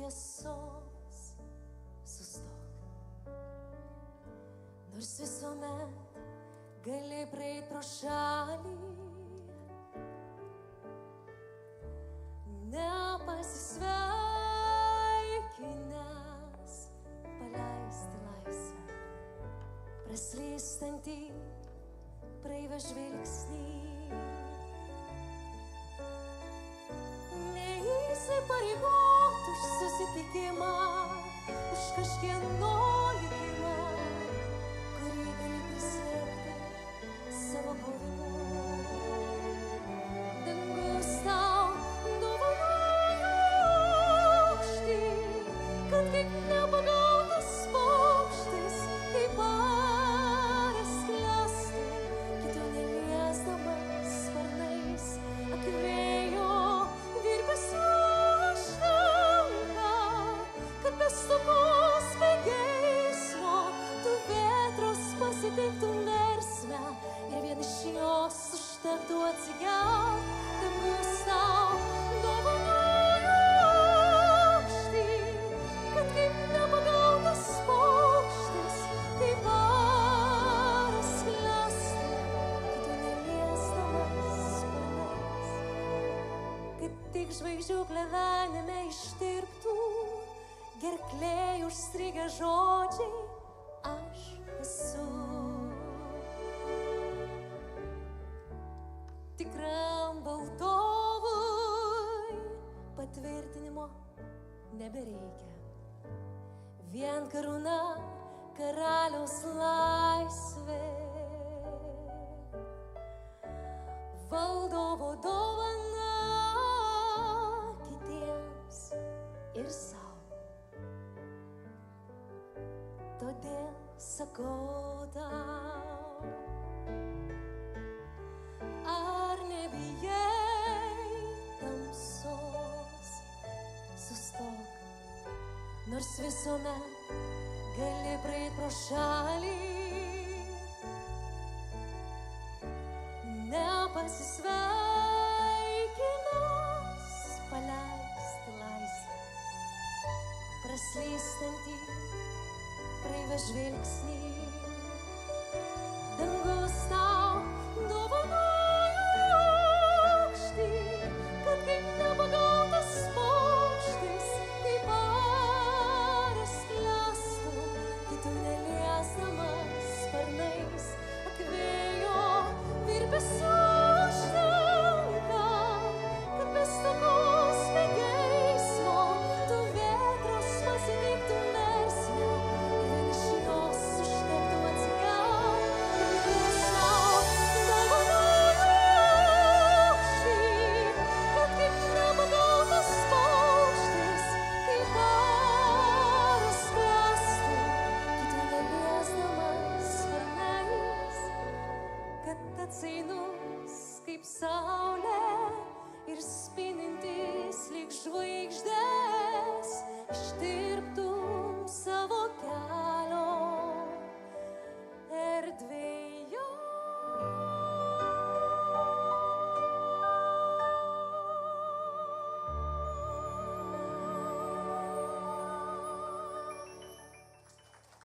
šviesos sustok. Nors visuomet gali praeit pro šalį, nepasisveikinęs paleisti laisvę, praslystantį praeivą žvilgsnį. Neįsipareigot už susitikimą, už kažkieno likimą, kurį gali prislėpti savo buvimu. Dangus tau dovanoja aukštį, kad kaip nepagautas paukštis, kaip aras sklęstų, kito neliesdamas sparnais, akvėjo virpesių užtenka, kad be stokos, be geismo tu vėtros pasitiktum versmę ir vien iš jos užtektų atsigelt. Dangus tau dovanoja aukštį, kad kaip nepagautas paukštis, kaip aras sklęstų, kito neliesdamas sparnais, kad tik žvaigždžių plevenime ištirptų gerklėj užstrigę žodžiai aš esu. Tikram valdovui patvirtinimo nebereikia, vien karūna karaliaus laisvė. Valdovo dovana kitiems ir sau. Todėl sakau tau, ar nebijai tamsos, sustok, nors visuomet gali praeit pro šalį, nepasisveikinęs paleisti laisvę, praslystantį praeivą žvilgsnį. Dangus tau